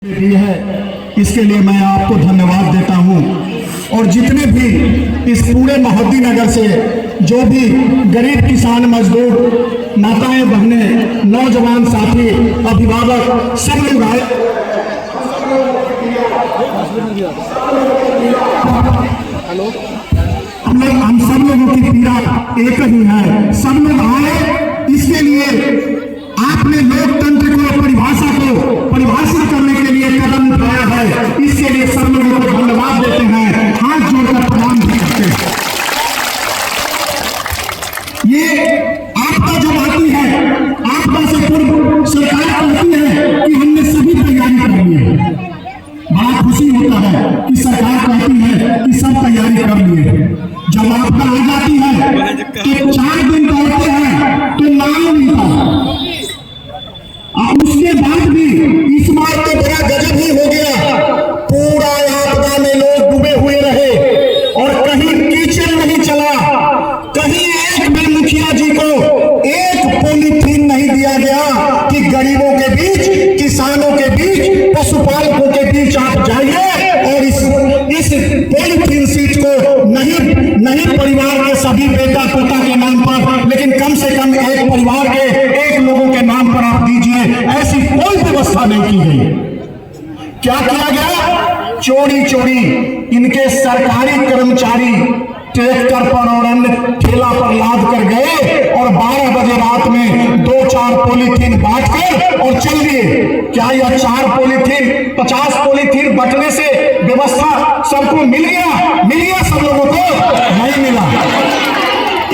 दी है, इसके लिए मैं आपको धन्यवाद देता हूं। और जितने भी इस पूरे मोहद्दी नगर से जो भी गरीब किसान मजदूर माताएं बहनें नौजवान साथी अभिभावक सब लोग आए, हम सब लोगों की पीड़ा एक ही है। सब लोग आए, इसके लिए आपने लोकतंत्र को परिभाषित करने के लिए कदम उठाया है, इसके लिए सब लोगों को धन्यवाद देते हैं, हाथ जोड़कर प्रणाम भी करते हैं। ये आपदा जब आती है, आपदा से पूर्व सरकार कहती है कि हमने सभी तैयारी कर ली है। बड़ा खुशी होता है कि सरकार कहती है कि सब तैयारी कर लिए। जब आपदा आ जाती है तो 4 दिन दौड़ते हैं तो नाम मिलता, उसके बाद भी इस बार तो बड़ा गजब ही हो गया। पूरा आपदा में लोग डूबे हुए रहे और कहीं कीचड़ नहीं चला, कहीं एक भी मुखिया जी को एक पॉलीथीन नहीं दिया गया कि गरीबों के बीच, किसानों के बीच, पशुपालकों के बीच आप जाइए और इस पॉलीथीन सीट को नहीं परिवार के सभी बेटा पोता के नाम पर, लेकिन कम से कम एक परिवार के एक लोगों के नाम पर आप दीजिए, ऐसी कोई व्यवस्था नहीं की गई। क्या किया गया? चोरी चोरी इनके सरकारी कर्मचारी ट्रैक्टर पर और अन्य ठेला पर लाद कर गए और 12 बजे रात में 2-4 पॉलीथीन बांट कर और चल दिए। क्या यह 4 पॉलीथीन 50 पॉलीथीन बंटने से व्यवस्था सबको मिल गया सब लोगों को? नहीं मिला।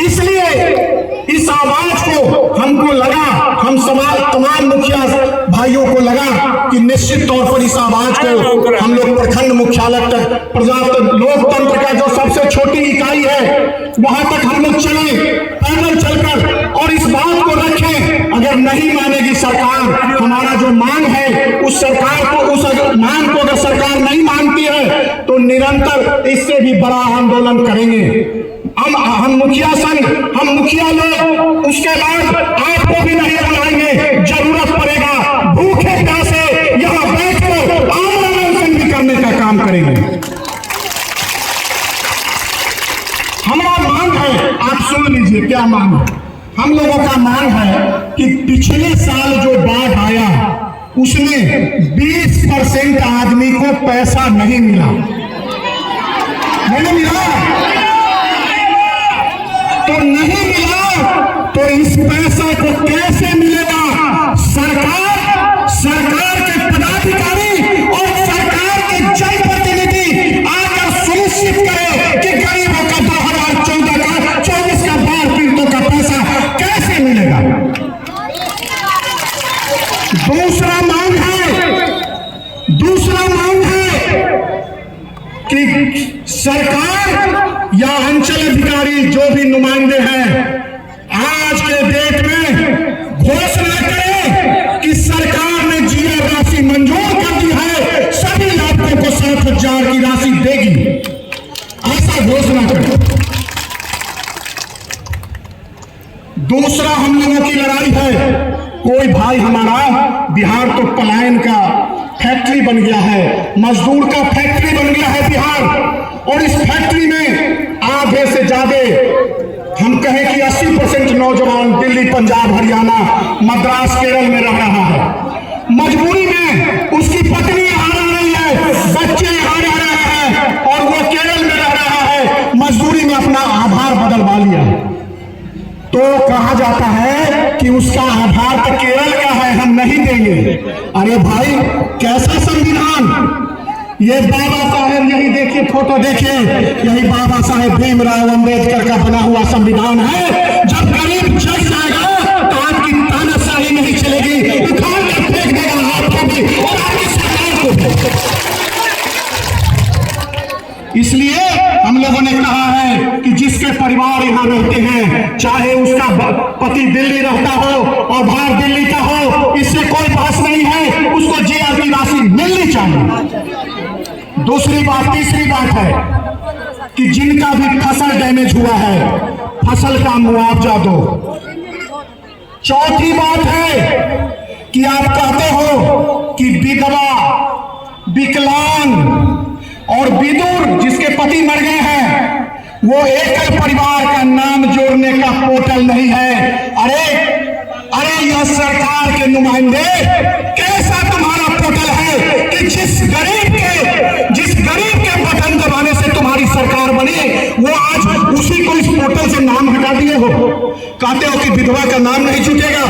इसलिए इस आवाज को हमको लगा, हम समाज तमाम मुखिया भाइयों को लगा कि निश्चित तौर पर इस आवाज को हम लोग प्रखंड मुख्यालय तक, लोकतंत्र का जो सबसे छोटी इकाई है वहां तक हम लोग चले, पैदल चलकर, और इस बात को रखें। अगर नहीं मानेगी सरकार हमारा जो मांग है, उस सरकार को, उस मांग को अगर सरकार नहीं मानती है तो निरंतर इससे भी बड़ा आंदोलन करेंगे। हम मुखिया संघ, हम मुखिया लोग, उसके बाद आपको भी नहीं बुलाएंगे, जरूरत पड़ेगा भूखे प्यासे यहाँ बैठकर आंदोलन भी करने का काम करेंगे। हमारा मांग है, आप सुन लीजिए क्या मांग है। हम लोगों का मांग है कि पिछले साल जो बाढ़ आया उसमें 20% आदमी को पैसा नहीं मिला, तो नहीं मिला तो इस पैसा को कैसे मिलेगा? सरकार के पदाधिकारी और सरकार के जनप्रतिनिधि आकर सुनिश्चित करें कि गरीबों का 2024 का बाढ़ पीड़ितों का पैसा कैसे मिलेगा। दूसरा मांग है कि सरकार या अंचल अधिकारी जो भी नुमाइंदे हैं आज के डेट में घोषणा करें कि सरकार ने जीरो राशि मंजूर कर दी है, सभी लाभुकों को 7,000 की राशि देगी, ऐसा घोषणा करें। दूसरा हम लोगों की लड़ाई है, कोई भाई हमारा बिहार तो पलायन का फैक्ट्री बन गया है, मजदूर का फैक्ट्री बन गया है बिहार, और इस फैक्ट्री में आधे से ज्यादा, हम कहें कि 80% नौजवान दिल्ली, पंजाब, हरियाणा, मद्रास, केरल में रह रहा है। मजबूरी में उसकी पत्नी यहाँ रह रही है, बच्चे यहाँ रह रहे हैं और वो केरल में रह रहा है, मजबूरी में अपना आधार बदलवा लिया। तो कहा जाता है कि उसका आधार तो केरल का है, हम नहीं देंगे। अरे भाई, कैसा संविधान! ये बाबा साहेब, यही देखिए फोटो देखिए, यही बाबा साहेब भीमराव अंबेडकर का बना हुआ संविधान है। जब गरीब जग जाएगा तो आपकी तानाशाही नहीं चलेगी, उखाड़ कर फेंक देगा आपको भी और आपकी सरकार को भी। इसलिए हम लोगों ने कहा है कि जिसके परिवार यहाँ रहते हैं, चाहे उसका पति दिल्ली रहता हो और बाहर दिल्ली का हो, इससे कोई बहस नहीं है, उसको जीआर की राशि मिलनी चाहिए। दूसरी बात, तीसरी बात है कि जिनका भी फसल डैमेज हुआ है, फसल का मुआवजा दो। चौथी बात है कि आप कहते हो कि विधवा विकलांग और विदुर जिसके पति मर गए हैं, वो एकल परिवार का नाम जोड़ने का पोर्टल नहीं है। अरे यह सरकार के नुमाइंदे, कैसा तुम्हारा पोर्टल है कि जिस गरीब के बटन दबाने से तुम्हारी सरकार बनी, वो आज उसी को इस पोर्टल से नाम हटा दिए हो। कहते हो कि विधवा का नाम नहीं छूटेगा,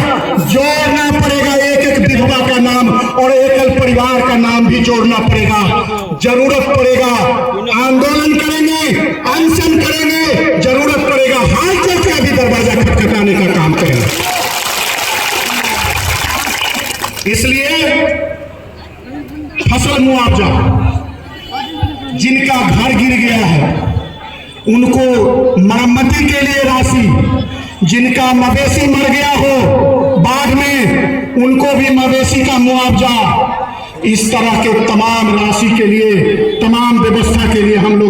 जोड़ना पड़ेगा एक विधवा का नाम और एकल परिवार का नाम भी जोड़ना पड़ेगा। जरूरत पड़ेगा आंदोलन करेंगे, अनशन करेंगे, जरूरत पड़ेगा हाई कोर्ट का भी दरवाजा खटखटाने का काम करेंगे। इसलिए फसल मुआवजा, जिनका घर गिर गया है उनको मरम्मती के लिए राशि, जिनका मवेशी मर गया हो बाढ़ में उनको भी मवेशी का मुआवजा, इस तरह के तमाम राशि के लिए, तमाम व्यवस्था के लिए हम लोग